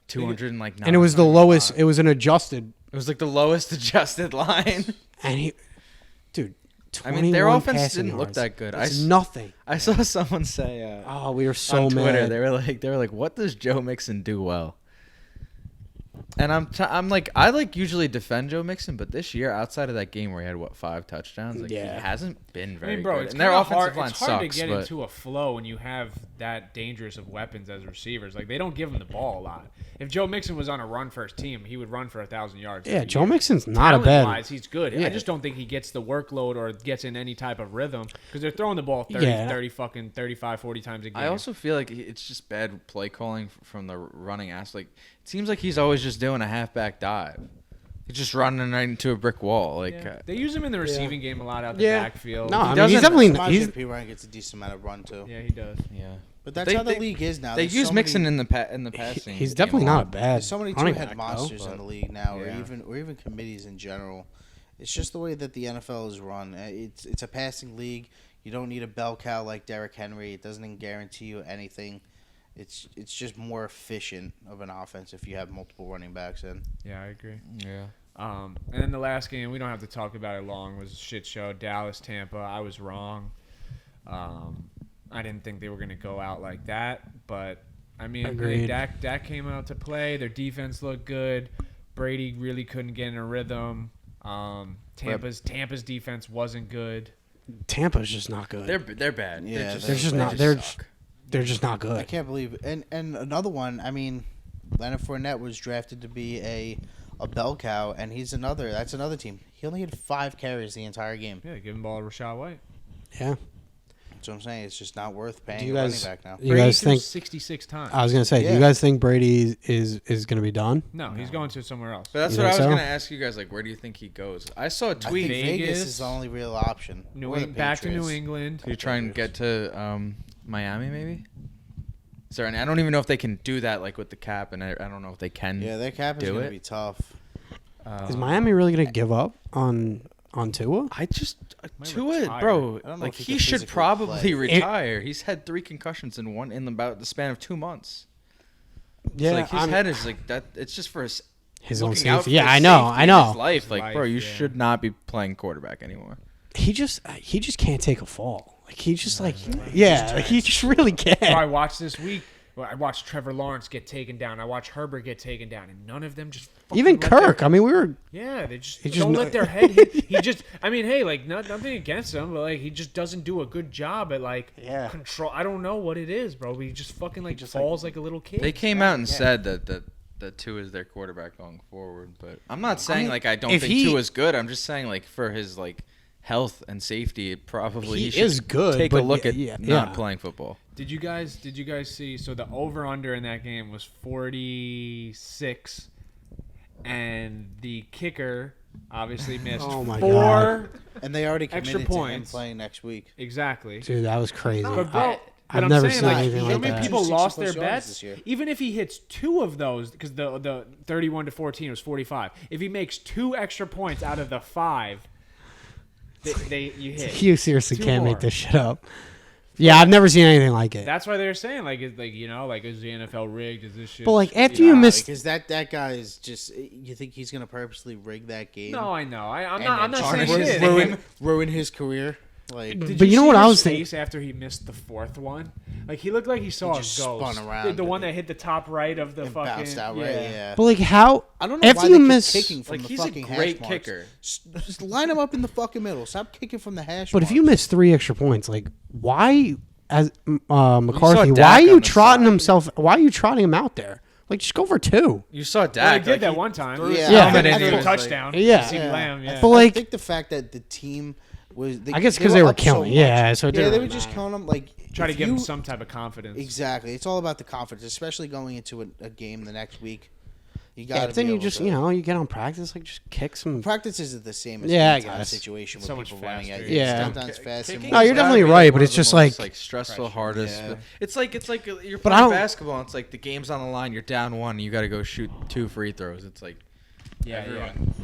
209. And it was the lowest. It was an adjusted. It was the lowest adjusted line. And dude, I mean, their 21 offense passing didn't look yards. that good. It's nothing. I saw someone say. Oh, we were so on Twitter, mad. they were like, "What does Joe Mixon do well?" And I usually defend Joe Mixon, but this year, outside of that game where he had 5 touchdowns, he Yeah. hasn't been very I mean, bro, good. it's And their kinda offensive hard. line It's hard sucks. to get but into a flow when you have that dangerous of weapons as receivers. They don't give him the ball a lot. If Joe Mixon was on a run-first team, he would run for 1,000 yards. Yeah, every Joe year. Mixon's not a bad. Talent-wise, he's good. Yeah. I just don't think he gets the workload or gets in any type of rhythm because they're throwing the ball 35, 40 times a game. I also feel like it's just bad play calling from the running ass. It seems like he's always just doing a halfback dive. He's just running right into a brick wall. Yeah. They use him in the receiving game a lot out the Yeah. backfield. No, I mean, doesn't- he's definitely Samaje Perine gets a decent amount of run too. Yeah, he does. yeah. But that's They- how the they- league is now. They There's use so Mixon many, in the passing. He's game definitely a not lot. a bad. There's so many running two-head back, monsters though. in the league now, Yeah. or even committees in general. It's just the way that the NFL is run. It's a passing league. You don't need a bell cow like Derrick Henry. It doesn't guarantee you anything. It's just more efficient of an offense if you have multiple running backs in. Yeah, I agree. Yeah. And then the last game, we don't have to talk about it long, was a shit show. Dallas, Tampa. I was wrong. I didn't think they were going to go out like that. But, I mean, Agreed. Dak came out to play. Their defense looked good. Brady really couldn't get in a rhythm. Tampa's defense wasn't good. Tampa's just not good. They're bad. Yeah, They're just not. They're just not I good. can't believe it. And another one, I mean, Leonard Fournette was drafted to be a bell cow, and that's another team. He only had 5 carries the entire game. Yeah, give him the ball to Rashad White. Yeah. That's what I'm saying. It's just not worth paying Do you a guys- running back now. You Brady guys threw think? 66 times. I was gonna say. Do Yeah. you guys think Brady is going to be done? No, he's going to somewhere else. But that's You what I think was so? going to ask you guys. Where do you think he goes? I saw a I tweet. think Vegas Vegas, is the only real option. Or the Back to New Patriots. England. Could you try and get to Miami, maybe? Is there any, I don't even know if they can do that, with the cap, and I don't know if they can. Yeah, their cap is Do going it? to be tough. Is Miami really going to give up on on Tua? I just Might Tua, retire. bro. I don't know Like if he he can should physically probably play. retire. He's had 3 concussions in about the span of 2 months. Yeah, It's like his head is like that. It's just for his own looking out safety. for Yeah, his I know, safety I and know. His life, His like, life, bro, you yeah. should not be playing quarterback anymore. He just can't take a fall. Like he just like he just really can't. Bro, I watched this week. Well, I watched Trevor Lawrence get taken down. I watched Herbert get taken down, and none of them just fucking Even let Kirk. their- I mean, we were. yeah, they just He just don't kn- let their head hit. He just, I mean, hey, like nothing against him, but like he just doesn't do a good job at like Yeah. control. I don't know what it is, bro. But he just fucking like falls like a little kid. They came out and said that Tua is their quarterback going forward, but I'm not saying like I don't if think he- Tua is good. I'm just saying like for his like health and safety, it probably He should is good, Take a but look at yeah, not yeah. playing football. Did you guys see? So the over under in that game was 46, and the kicker obviously missed Oh my 4 God. And they already Extra committed to him points. playing next week. Exactly. Dude, that was crazy. But bro, I've but I'm never saying, seen like, anything how like many that. people 60 lost plus their yards bets? this year. Even if he hits 2 of those, because the 31 to 14 was 45. If he makes 2 extra points out of the 5, you hit. You seriously 2 can't more. make this shit up. Yeah, I've never seen anything like it. That's why they're saying like is like is the NFL rigged? Is this shit? But like after you miss, Because that guy is just. You think he's gonna purposely rig that game? No, I know. I'm and not. I'm then not saying tarnish shit. his- ruin his career. Like Did But you know see what I his was thinking? face after he missed the 4th one? Like he looked like he saw just a ghost. spun around The one and- that hit the top right of the and fucking. bounced out right. Yeah. but like how I don't know after why you they miss. keep kicking from Like the he's a fucking great hash marks. kicker. Just line him up in the fucking middle. Stop kicking from the hash. But if you marks. miss 3 extra points, like why, as McCarthy, saw why Dak are you on the trotting side. himself? Why are you trotting him out there? Like just go for 2. You saw Well, they Dak. did like, that he one time. threw his Yeah. helmet Yeah. in, he For a was like- touchdown. Yeah. CeeDee Lamb. Yeah. But like, I think the fact that the team was. I guess 'cause they were up so killing. much. Yeah, so it yeah, didn't they were really just matter. killing him. Like Try to if give him you- some type of confidence. Exactly. It's all about the confidence, especially going into a game the next week. You got yeah, to. but then you just you get on practice, like just kick some. Practice isn't the same as Yeah, I the guess. situation So with much people running at faster. you. Yeah. Sometimes faster. Kicking No, has you're gotta definitely be, right, one but of it's the just most, like- stressful, pressure. hardest. Yeah. It's like you're I playing don't- basketball. And it's like the game's on the line. You're down 1. And you got to go shoot 2 free throws. It's like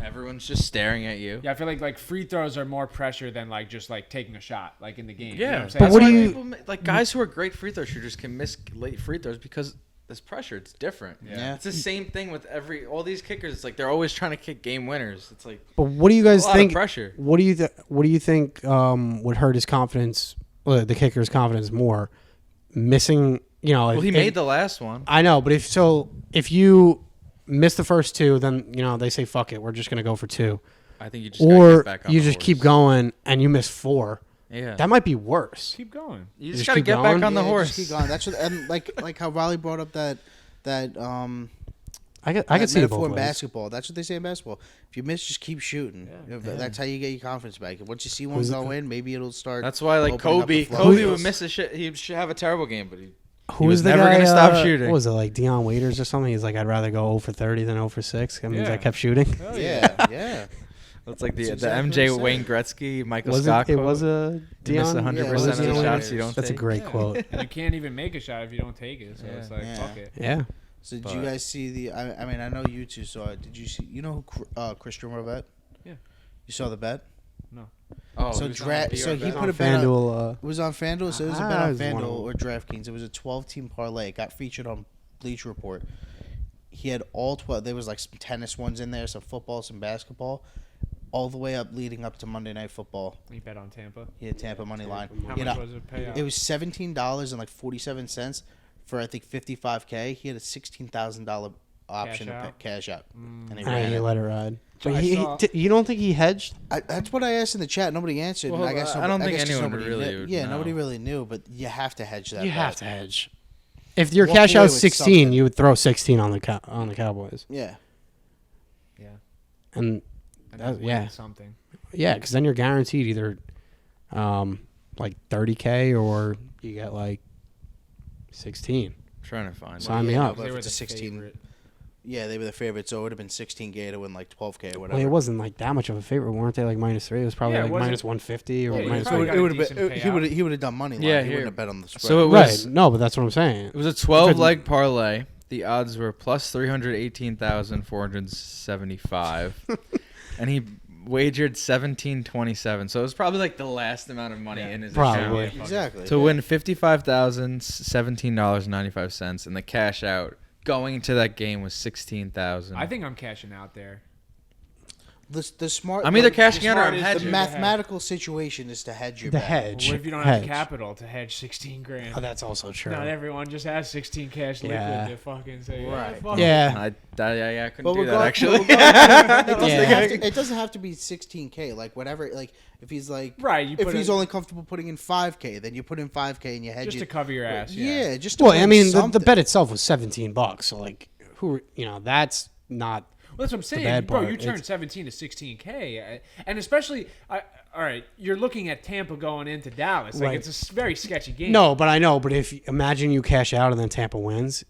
everyone's just staring at you. Yeah, I feel like free throws are more pressure than like just like taking a shot like in the game. You know Yeah, what I'm saying? But that's what why do you- people like guys who are great free throw shooters can miss late free throws because there's pressure. It's different. Yeah. It's the same thing with all these kickers. It's like they're always trying to kick game winners. It's like But what do you guys a lot think? of pressure. What do you think would hurt his confidence? The kicker's confidence more, missing. You know, Well, he if- made the last one. I know, but if you miss the first 2, then they say fuck it, we're just gonna go for 2, I think you just gotta or get back on you the just horse. keep going and you miss 4. Yeah, That might be worse. Keep going. you just just gotta keep get going? back on the Yeah, horse. Just keep going. That's what, and like how Riley brought up that I could that see it metaphor both in ways. basketball. That's what they say in basketball. If you miss, just keep shooting. That's how you get your confidence back. And once you see one Who's- go in, maybe it'll start. That's why like opening up the Kobe flow. would miss a shit. He should have a terrible game, but he Who was was the never guy? gonna stop shooting. What was it, like Deion Waiters or something? He's like, I'd rather go 0 for 30 than 0 for 6. That means I Yeah. kept shooting. Hell Yeah, yeah. It's like the That's exactly MJ what I'm Wayne Gretzky, Michael Was Scott it? It quote. was a You miss Deion. 100% Yeah, of it was the Deion shots you Waiters. don't That's a take. great Yeah. quote. And you can't even make a shot if you don't take it. So Yeah. it's like Yeah. fuck it. Yeah. So did But- you guys see the? I mean, I know you two saw it. Did you see? You know who Christian Rovet? Yeah. You saw the bet? Oh, So he was on dra- the so he BR put a bet. bet on- FanDuel. It was on FanDuel, so it was a bet Ah, on it was one FanDuel of or DraftKings. It was a 12-team parlay. It got featured on Bleach Report. He had all 12. There was like some tennis ones in there, some football, some basketball, all the way up leading up to Monday Night Football. You bet on Tampa. He had Tampa money line. How He much had a- was it payout? It was $17 and like 47 cents for I think 55K. He had a $16,000 option to out? cash out, and he And ran he it. let it ride. So But I saw- you don't think he hedged? That's what I asked in the chat. Nobody answered. Well, and I guess I don't nobody- think guess 'cause anyone nobody really knew. would Yeah, know. nobody really knew, but you have to hedge that. You have bet. to hedge. If your Walk cash away out's with 16, something. you would throw 16 on the Cowboys. Yeah. Yeah. And And That- that's yeah. winning something. yeah, because then you're guaranteed either like 30K or you get like 16. Trying to find. Sign me yeah, up. but They if were it's a the 16. favorite. Yeah, they were the favorites, so it would have been 16K to win like 12K or whatever. Well, it wasn't like that much of a favorite, weren't they? Like -3. It was probably Yeah, it like wasn't- minus 150 or Yeah, you minus. probably So got it a would have decent been. payout. He would have done money line. Yeah, he here. wouldn't have bet on the spread. So it Right. was No, but that's what I'm saying. it was a 12-leg parlay. The odds were plus 318,475, and he wagered 17.27, so it was probably like the last amount of money in his Probably. account. Exactly. To win $55,017.95, and the cash out going to that game was $16,000. I think I'm cashing out there. The smart. I'm either cashing out or I'm smart is The hedging. to- mathematicul situation is to hedge your The bet. hedge. What if you don't have Hedge. the capital to hedge 16 grand? Oh, that's also true. Not everyone just has 16 cash liquid Yeah. to fucking say, Right. yeah, fuck Yeah. I couldn't But do that regard- actually. but regardless, Yeah. it doesn't have to be 16K. Like whatever. Like if he's like. Right, you If put he's in- only comfortable putting in 5K, then you put in 5K and you hedge just to it. cover your ass. Yeah, just to Well, I win mean, the something. bet itself was $17. So like, that's not. Well, that's what I'm saying, bad bro. part. You turn It's- 17 to 16K, and especially, all right, you're looking at Tampa going into Dallas. Like Right. it's a very sketchy game. No, but I know. But if imagine you cash out and then Tampa wins.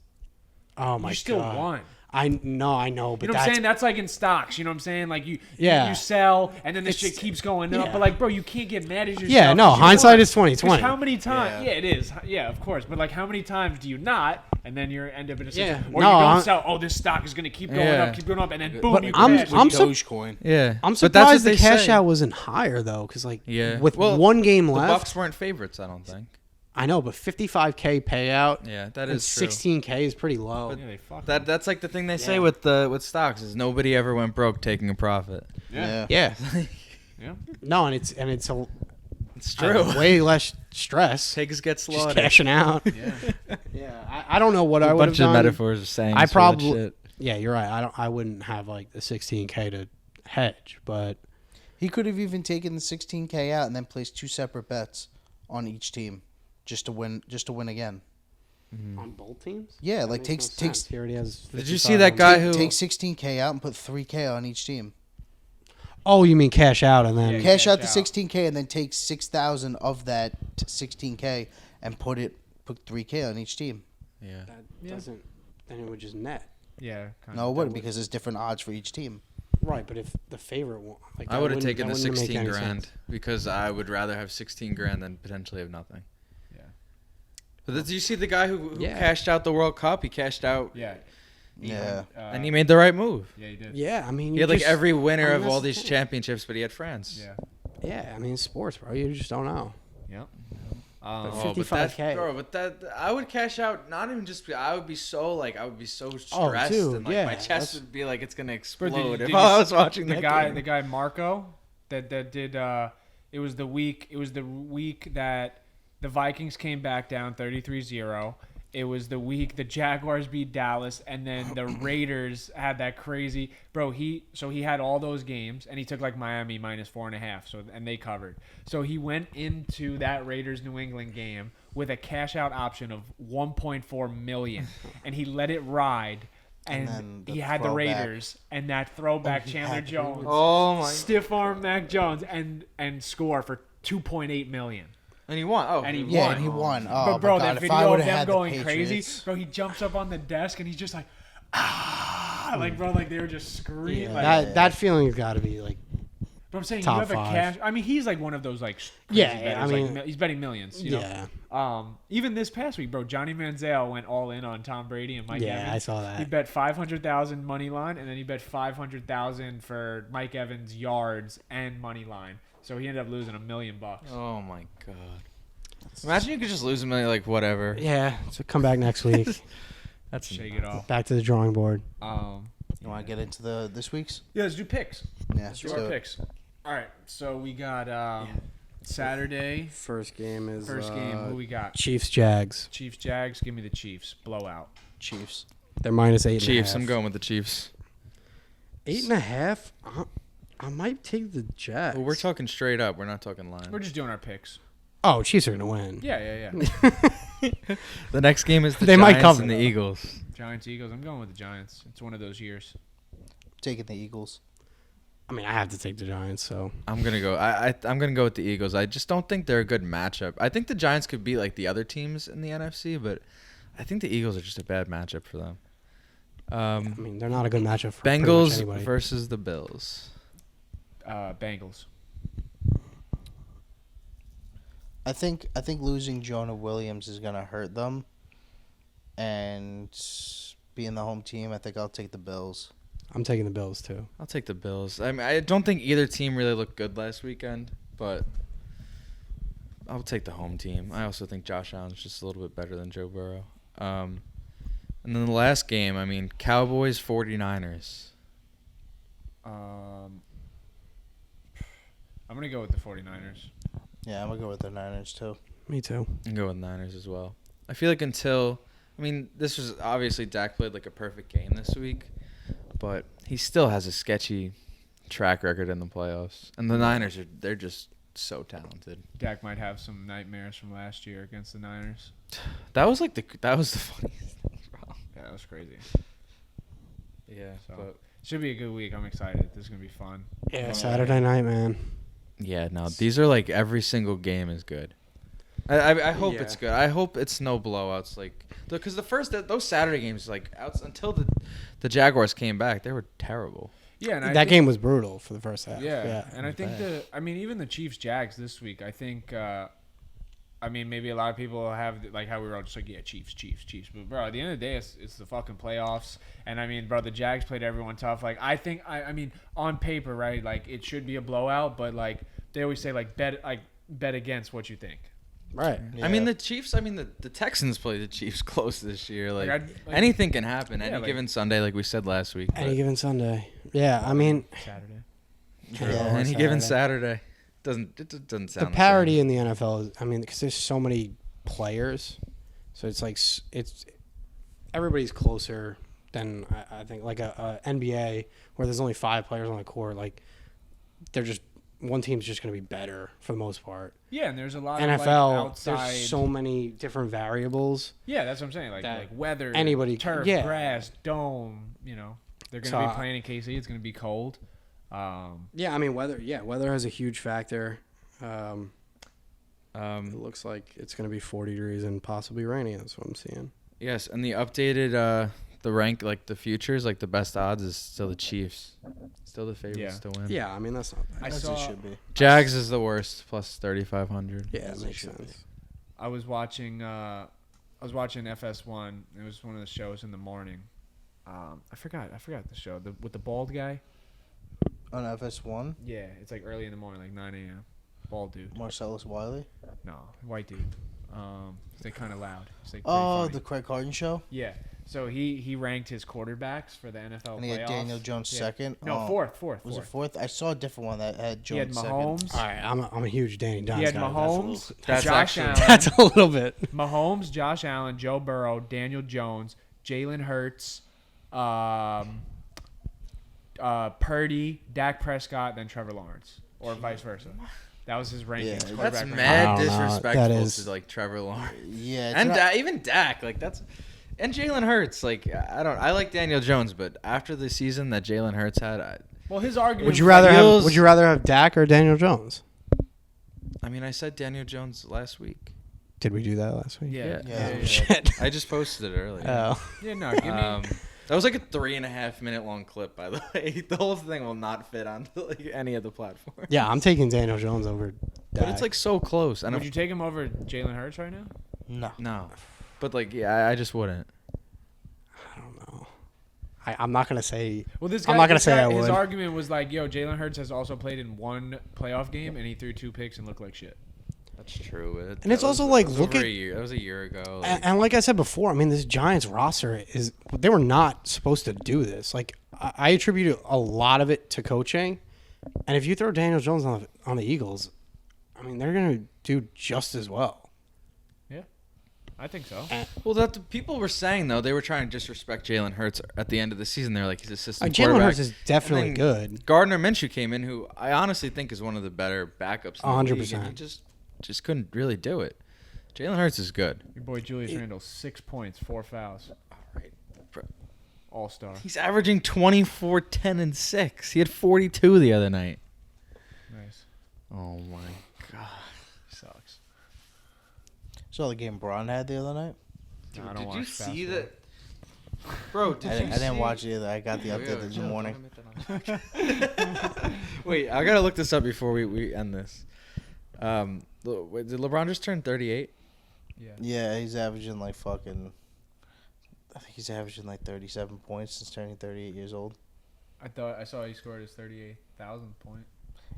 Oh my you still god! won. I know, but You know what I'm that's saying? That's like in stocks. You know what I'm saying? Like you Yeah. sell, and then this It's- shit keeps going up. yeah. But like, bro, you can't get mad at yourself. Yeah, no, 'cause you hindsight won. is 20/20. 'Cause how many times? Yeah. Yeah, it is. Yeah, of course. But like, how many times do you not? And then you end up in a situation, Yeah. or No, you don't I'm- sell. Oh, this stock is gonna keep going Yeah. up, keep going up, and then boom, But you I'm- crash. I'm With so- Dogecoin. Yeah, I'm but that's what surprised the they cash say. out wasn't higher though, because like Yeah, with well, one game The left, Bucks weren't favorites, I don't think. I know, but 55K payout, Yeah, that and is true. 16K is pretty low. Yeah, they fucked That's like the thing they say Yeah. with stocks is nobody ever went broke taking a profit. Yeah. Yeah, Yeah. no, and it's a It's true. way less stress. Pigs get Just slaughtered. cashing out. Yeah. Yeah, I don't know what I A would have bunch of done. metaphors of saying. I for that probably- shit. Yeah, you're right. I wouldn't have like the 16K to hedge, but He could have even taken the 16K out and then placed two separate bets on each team, just to win again. on both teams. Yeah, That like makes takes no takes sense. He already has. Did you 55 see that on- guy who? take 16K out and put 3K on each team. Oh, you mean cash out and then? Yeah. Cash out Cash the out. 16K and then take 6,000 of that 16K and put 3K on each team. Yeah. That Yeah. doesn't. Then it would just net. Yeah. No, it wouldn't because there's different odds for each team. Right, but if the favorite one, like I that would have wouldn't- taken that the wouldn't make 16 any grand sense. because I would rather have 16 grand than potentially have nothing. Yeah. But did you see the guy who Yeah. cashed out the World Cup? He cashed out Yeah. Yeah. and he made the right move. Yeah, he did. Yeah, I mean, He you had like just- every winner I mean, of that's all the these thing. championships, but he had France. Yeah. Yeah, I mean, it's sports, bro. You just don't know. Yep. Oh, but 55K. bro, but that I would cash out. Not even just. I would be so Oh, stressed, dude, and like yeah, my that's- chest would be like it's gonna explode did if you I see was watching the that guy, game. the guy Marco, that did. It was the week that the Vikings came back down 33-0. It was the week the Jaguars beat Dallas, and then the Raiders had that crazy bro. He had all those games, and he took like Miami minus 4.5. And they covered. So he went into that Raiders New England game with a cash out option of 1.4 million, and he let it ride. And then And the he had the throwback. Raiders and that throwback he Chandler had the Jones, Oh my! stiff arm Mac Jones, and score for 2.8 million. And he won. Oh, And he Yeah, won. and he won. Oh, But bro, my God, that if I video of would've them had the going crazy, Patriots- bro, he jumps up on the desk and he's just like, like bro, like they were just screaming. Yeah, like, that feeling's got to be like. but I'm saying top you have five. a cash. I mean, he's like one of those like crazy Yeah, bettors, I like, mean- he's betting millions. You Yeah, know? Even this past week, bro, Johnny Manziel went all in on Tom Brady and Mike yeah, Evans. I saw He that. bet 500,000 money line, and then he bet 500,000 for Mike Evans yards and money line. So he ended up losing $1 million. Oh my god! Imagine you could just lose a million, like whatever. Yeah, so come back next week. That's Shake it off. Back to the drawing board. You want to get into this week's? Yeah, let's do picks. Yeah. Let's do our picks. All right, so we got Saturday First game is first game. Who we got? Chiefs Jags. Chiefs Jags. Give me the Chiefs. Blowout. Chiefs. They're minus 8.5. Chiefs. I'm going with the Chiefs. 8.5. I might take the Jags. Well, we're talking straight up. We're not talking line. We're just doing our picks. Oh, Chiefs are gonna win. Yeah, yeah. The next game is the They might Giants cover, and the though. Eagles. Giants Eagles. I'm going with the Giants. It's one of those years. Taking the Eagles. I mean, I have to take the Giants. So I'm gonna go. I'm gonna go with the Eagles. I just don't think they're a good matchup. I think the Giants could beat like the other teams in the NFC, but I think the Eagles are just a bad matchup for them. I mean, they're not a good matchup for pretty much Bengals anybody. versus the Bills. Bengals. I think losing Jonah Williams is gonna hurt them, and being the home team, I think I'll take the Bills. I'm taking the Bills too. I'll take the Bills. I mean, I don't think either team really looked good last weekend, but I'll take the home team. I also think Josh Allen's just a little bit better than Joe Burrow. And then the last game, I mean, Cowboys 49ers. I'm going to go with the 49ers. Yeah, I'm gonna go with the Niners too. Me too. And go with Niners as well. I feel like this was obviously Dak played like a perfect game this week, but he still has a sketchy track record in the playoffs. And the Niners they're just so talented. Dak might have some nightmares from last year against the Niners. That was the funniest thing, bro. Yeah, that was crazy. Yeah, So but should be a good week. I'm excited. This is going to be fun. Yeah, Saturday night, man. yeah, no, these are like every single game is good. I hope it's good. I hope it's no blowouts, like because those Saturday games until the Jaguars came back, they were terrible. Yeah, and That game was brutal for the first half. Yeah, and I think bad. even the Chiefs Jags this week, I think maybe a lot of people have like how we were all just like, yeah, Chiefs, but bro, at the end of the day, it's the fucking playoffs, and I mean, bro, the Jags played everyone tough. Like I think I mean on paper, right, like it should be a blowout, but like they always say like bet against what you think. Right. Yeah. I mean the Chiefs. I mean the Texans play the Chiefs close this year. Like anything can happen any given Sunday, like we said last week. Any given Sunday. Yeah, I mean, Saturday. Yeah, any given Saturday. It doesn't sound the parity in the NFL is, I mean, because there's so many players, so it's like it's everybody's closer than I think like a NBA where there's only 5 players on the court. Like they're just one team's just going to be better for the most part. Yeah, and there's a lot NFL, of like, outside. there's so many different variables. Yeah, that's what I'm saying. Like weather, anybody- turf, yeah. grass, dome. You know, they're going to be playing in KC. It's going to be cold. Yeah, I mean weather has a huge factor. It looks like it's going to be 40 degrees and possibly rainy. That's what I'm seeing. Yes, and the updated the rank, like the futures, like the best odds is still the Chiefs. Still the favorites to win. Yeah, I mean that's not bad. As it should be. Jags is the worst, plus 3,500. Yeah, As it it makes should be. sense. I was watching FS1. It was one of the shows in the morning. I forgot the show with the bald guy. On FS1, Yeah, it's like early in the morning, like 9 a.m. Bald dude. Marcellus Wiley. No, white dude. They're kind of loud. It's like pretty Oh, funny. the Craig Carton show. Yeah. So he ranked his quarterbacks for the NFL And he had playoffs. Daniel Jones Yeah. second. No, Oh. fourth. Was it fourth? I saw a different one that had He had Jones Mahomes. All right, I'm a huge Danny Jones He had guy. Mahomes, That's Josh actually- Allen, That's a little bit. Mahomes, Josh Allen, Joe Burrow, Daniel Jones, Jalen Hurts, Purdy, Dak Prescott, then Trevor Lawrence, or vice versa. That was his ranking. Yeah, his That's quarterback ranking. I mad don't know. disrespectful That is- to like Trevor Lawrence. Yeah, it's And not- even Dak, like that's, and Jalen Hurts. Like I like Daniel Jones, but after the season that Jalen Hurts had, Well, his argument. Would you was rather like, have Would you rather have Dak or Daniel Jones? I mean, I said Daniel Jones last week. Did we do that last week? Yeah. Yeah. Shit. I just posted it earlier. Oh. Yeah, no. Give me. That was like a 3.5 minute long clip, by the way. The whole thing will not fit onto like any of the platforms. Yeah, I'm taking Daniel Jones over Dak. But it's like so close. And Would you take him over Jalen Hurts right now? no. no, but like yeah, I just wouldn't. I don't know. I'm not gonna say. Well, this I'm guy, not gonna this say guy- I His would. argument was like, yo, Jalen Hurts has also played in one playoff game, and he threw 2 picks and looked like shit. That's true. And it's also like, that was look over at- a year. That was a year ago. And like I said before, I mean, this Giants roster they were not supposed to do this. Like, I attribute a lot of it to coaching. And if you throw Daniel Jones on the Eagles, I mean, they're going to do just as well. Yeah, I think so. Well, that the people were saying though, they were trying to disrespect Jalen Hurts at the end of the season. They're like, he's a system Jalen quarterback. Hurts is definitely And then good. Gardner Minshew came in, who I honestly think is one of the better backups. In the league, 100%. and he just couldn't really do it. Jalen Hurts is good. Your boy Julius Randle, 6 points, 4 fouls, All right. all-star. He's averaging 24, 10, and 6. He had 42 the other night. Nice. Oh my god. Sucks. Saw the game Braun had the other night. No, I don't Did watch you see basketball. that? Bro, did I you didn't see- watch it either. I got the update this morning. Wait, I gotta look this up before we end this. Wait, did LeBron just turn 38? Yeah. Yeah, he's averaging like fucking. I think he's averaging like 37 points since turning 38 years old. I saw he scored his 38,000th point.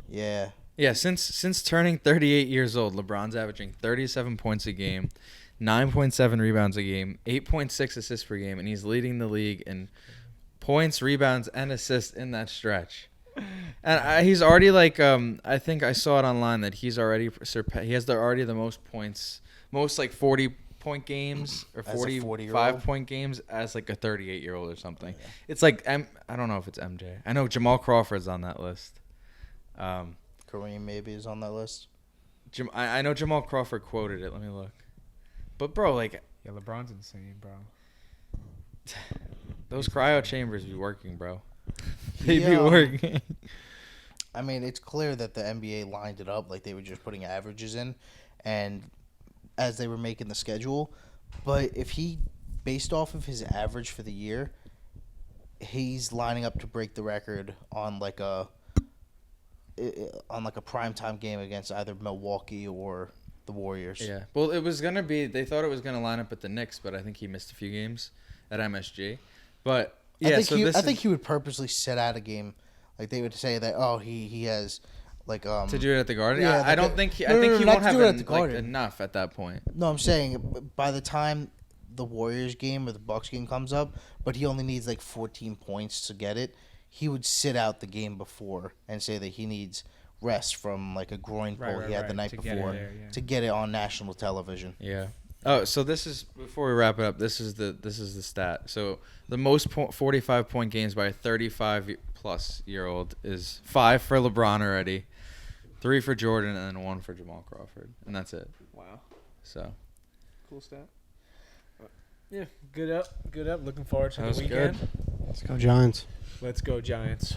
Yeah. Yeah, since turning 38 years old, LeBron's averaging 37 points a game, 9.7 rebounds a game, 8.6 assists per game, and he's leading the league in points, rebounds, and assists in that stretch. And he's already like I think I saw it online that he's already he has already the most points, most like 40-point games or As a 45 40-year-old? point games as like a 38-year-old or something. Yeah. It's like I don't know if it's MJ. I know Jamal Crawford's on that list. Kareem maybe is on that list. I know Jamal Crawford quoted it. Let me look. But bro, like Yeah, LeBron's insane, bro. those cryo chambers be working, bro. They be Yeah. working. I mean, it's clear that the NBA lined it up like they were just putting averages in, and as they were making the schedule. But if he, based off of his average for the year, he's lining up to break the record on like a primetime game against either Milwaukee or the Warriors. Yeah. Well, it was gonna be. They thought it was gonna line up at the Knicks, but I think he missed a few games at MSG. But yeah, I think he would purposely set out a game, like they would say that he has like to do it at the Garden. Yeah, I don't like think. no, I think no, he not won't to have do it at the like Garden. enough at that point. No, I'm saying by the time the Warriors game or the Bucks game comes up, but he only needs like 14 points to get it, he would sit out the game before and say that he needs rest from like a groin pull he had the night to get it before there, yeah. to get it on national television. Yeah. Oh, so this is before we wrap it up. This is the stat. So the most 45-point games by a 35-plus-year-old is 5 for LeBron already, 3 for Jordan, and then 1 for Jamal Crawford, and that's it. Wow. So Cool stat. Yeah, good up. Looking forward to That the was weekend. good. Let's go Giants. Let's go Giants.